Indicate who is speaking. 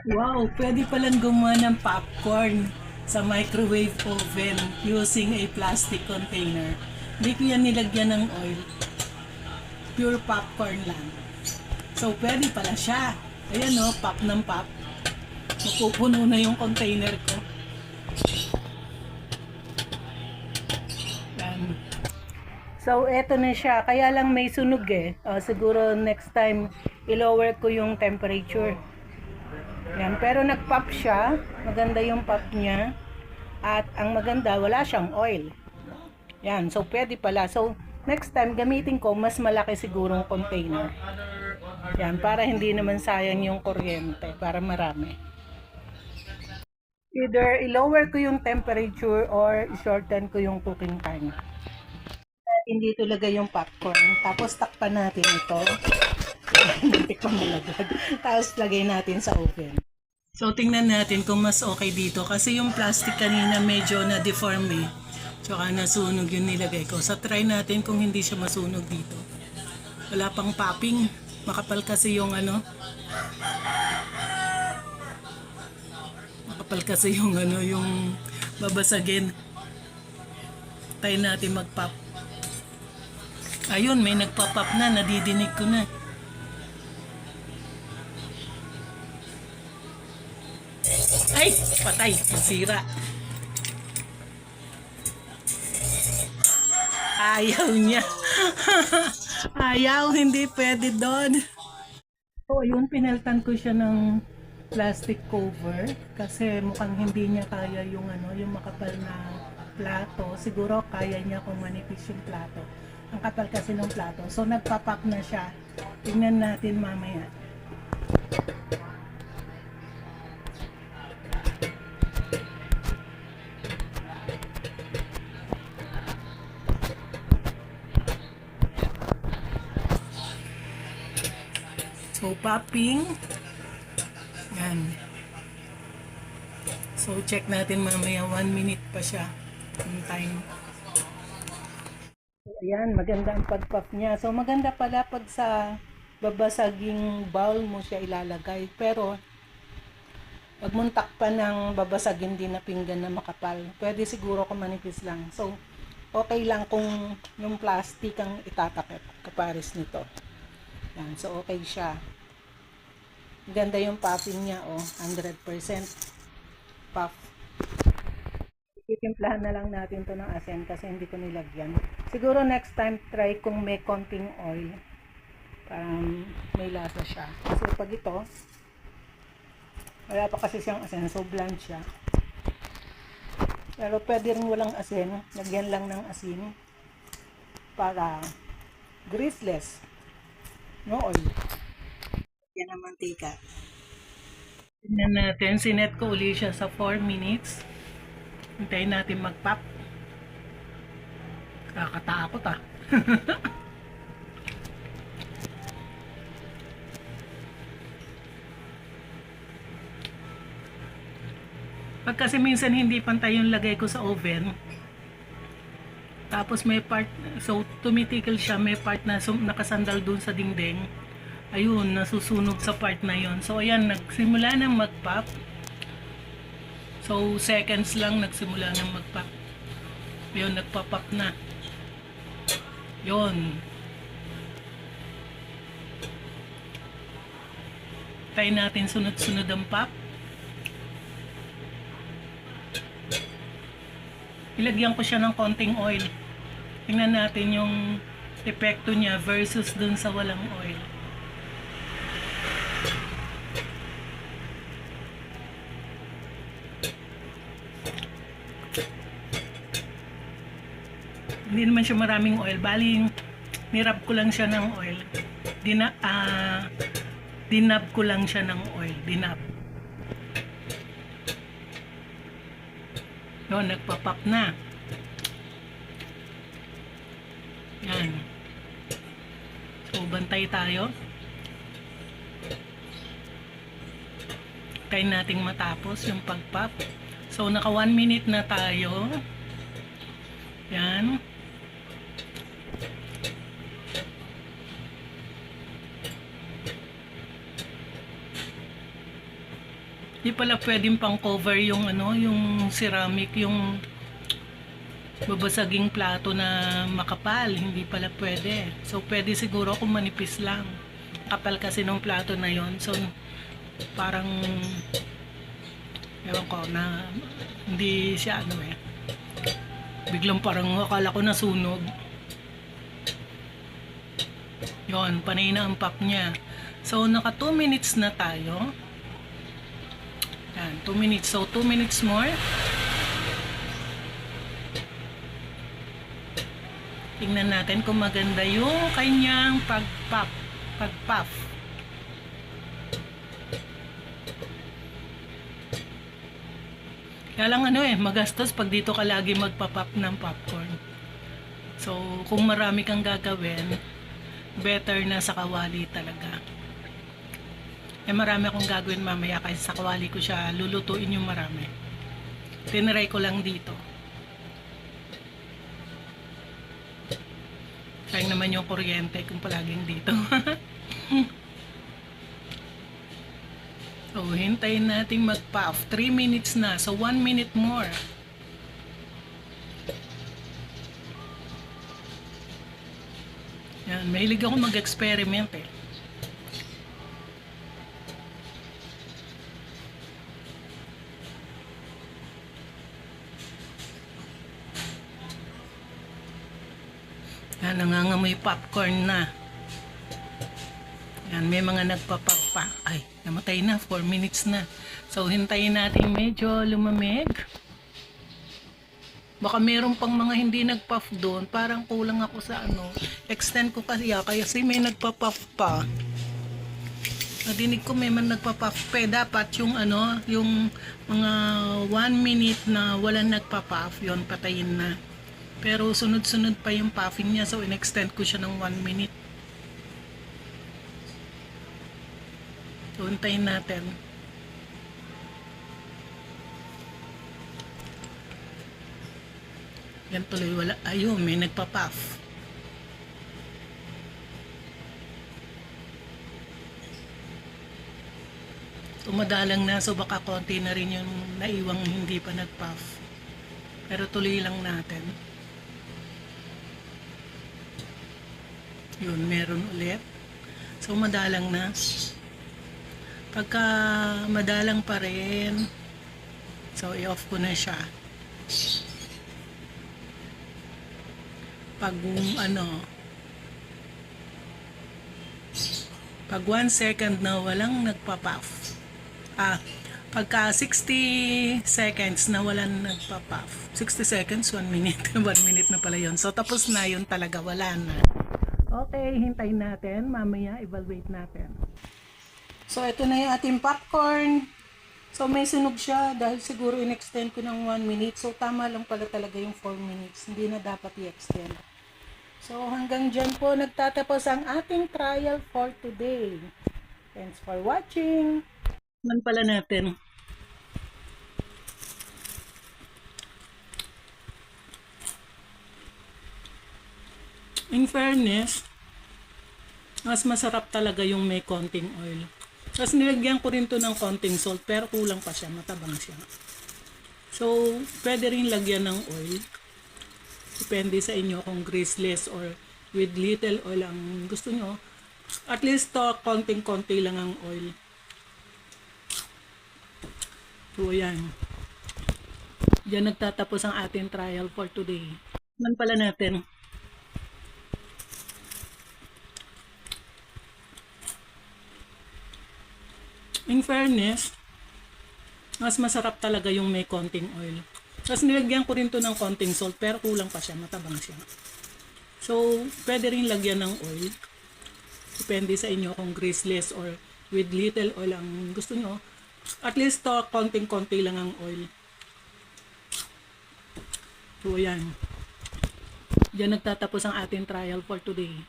Speaker 1: Wow, pwede palang gumawa ng popcorn sa microwave oven using a plastic container. Hindi ko yan nilagyan ng oil. Pure popcorn lang. So, pwede pala siya. Ayan o, pop ng pop. Mapupuno na yung container ko. Yan. So, eto na siya. Kaya lang may sunog eh. Siguro next time, i-lower ko yung temperature. Yan. Pero nag-pop siya. Maganda yung pop niya. At ang maganda, wala siyang oil. Yan. So, pwede pala. So, next time, gamitin ko mas malaki sigurong container. Yan. Para hindi naman sayang yung kuryente. Para marami. Either i-lower ko yung temperature or i-shorten ko yung cooking time. Hindi dito lagay yung popcorn. Tapos takpan natin ito. Nantik pa malaglag. Tapos lagay natin sa oven. So tingnan natin kung mas okay dito. Kasi yung plastic kanina medyo na-deform eh. Tsaka nasunog yung nilagay ko. So try natin kung hindi siya masunog dito. Wala pang popping. Makapal kasi yung ano. Makapal kasi yung ano, yung babasagin. Try natin mag-pop. Ayun, may nagpa-pop na. Nadidinig ko na. Ay! Patay! Sira. Ayaw niya. Ayaw, hindi pwede doon. So, yun, pineltan ko siya ng plastic cover kasi mukhang hindi niya kaya yung ano, yung makapal na plato. Siguro kaya niya kung manipis yung plato. Ang kapal kasi ng plato. So, nagpa-pop na siya. Tingnan natin mamaya. So, popping. Yan. So, check natin mamaya. 1 minute pa siya. Yung time. Ayan, maganda ang pag-pop niya. So, maganda pala pag sa babasaging bowl mo siya ilalagay. Pero, wag mong takpan ng babasagin din na pinggan na makapal. Pwede siguro kung manipis lang. So, okay lang kung yung plastic ang itatakip kapares nito. Yan, so okay siya. Ganda yung popping niya, oh, 100% puff. Titimplahan na lang natin to ng asin kasi hindi ko nilagyan. Siguro next time try kung may konting oil. Parang may lasa siya. Kasi pag ito, wala pa kasi siyang asin, so bland siya. Pero pwede rin walang asin, lagyan lang ng asin para greaseless. No oil. Yan ang mantika. Tignan natin, sinet ko uli siya sa 4 minutes. Hintayin natin mag-pop. Kakatakot ah. Pag kasi minsan hindi pantay yung lagay ko sa oven, tapos may part, so tumitikil siya, may part na nakasandal dun sa dingding. Ayun, nasusunog sa part na yon. So ayan, nagsimula ng mag-pop. So seconds lang nagsimula ng mag-pop. Yun, nagpa-pop na. Yun. Try natin sunod-sunod ang pop. Ilagyan ko siya ng konting oil. Tingnan natin yung epekto niya versus dun sa walang oil. Hindi naman siya maraming oil. Bali, nirab ko lang siya ng oil. Dinab ko lang siya ng oil. Dinab. Yun, nagpa-pop na. Yan. So, bantay tayo. Kain nating matapos yung pag-pop. So, naka 1 minute na tayo. Yan. Di pala pwedeng pang cover yung ano, yung ceramic, yung babasaging plato na makapal. Hindi pala pwede. So, pwede siguro kung manipis lang. Kapal kasi ng plato na yon. So, parang ewan ko na hindi siya ano eh. Biglang parang akala ko nasunog. Yon, panay na ang pop niya. So, naka 2 minutes na tayo. Yan, 2 minutes. So, 2 minutes more. Tingnan natin kung maganda yung kanyang pag-puff. Kaya lang ano eh, magastos pag dito ka lagi magpa-pop ng popcorn. So, kung marami kang gagawin, better na sa kawali talaga. Eh, marami akong gagawin mamaya kasi sa kawali ko siya lulutuin yung marami. Tinry ko lang dito. Sayang naman yung kuryente kung palaging dito. So, hintayin natin mag-puff. 3 minutes na. So, 1 minute more. Yan, mahilig ako mag-experiment eh. Yan, nangangamoy popcorn na. Yan, may mga nagpa-pop pa. Ay, namatay na. 4 minutes na. So, hintayin natin medyo lumamig. Baka meron pang mga hindi nagpuff doon. Parang kulang ako sa ano. Extend ko kaya may nagpa-puff pa. Nadinig ko may man nagpa-puff pa. Dapat yung ano, yung mga 1 minute na walang nagpa-puff, yon patayin na. Pero sunod-sunod pa yung puffing niya. So, in-extend ko siya ng 1 minute. So, hintayin natin. Yan tuloy, wala. Ayun, may nagpa-puff. Umadalang na, so baka konti na rin yung naiwang hindi pa nag-puff. Pero tuloy lang natin. Yun, meron ulit. So, madalang na. Pagka madalang pa rin, so, i-off ko na siya. Pag pag 1 second na walang nagpa-puff, pagka 60 seconds na walang nagpa-puff, 60 seconds, 1 minute, 1 minute na pala yun. So, tapos na yun talaga, wala na. Okay, hintayin natin, mamaya evaluate natin. So, ito na yung ating popcorn. So, may sunog siya dahil siguro in-extend ko ng 1 minute. So, tama lang pala talaga yung 4 minutes. Hindi na dapat i-extend. So, hanggang dyan po nagtatapos ang ating trial for today. Thanks for watching. Man pala natin. In fairness, mas masarap talaga yung may konting oil. Tapos nilagyan ko rin to ng konting salt, pero kulang pa siya, matabang siya. So, pwede rin lagyan ng oil. Depende sa inyo kung greaseless or with little oil ang gusto nyo. At least to, konting-konti lang ang oil. So, yan. Diyan nagtatapos ang ating trial for today. Man pala natin. In fairness, mas masarap talaga yung may konting oil. Tapos nilagyan ko rin to ng konting salt, pero kulang pa siya, matabang siya. So, pwede rin lagyan ng oil. Depende sa inyo kung greaseless or with little oil ang gusto nyo. At least to, konting-konti lang ang oil. So, yan. Diyan nagtatapos ang ating trial for today.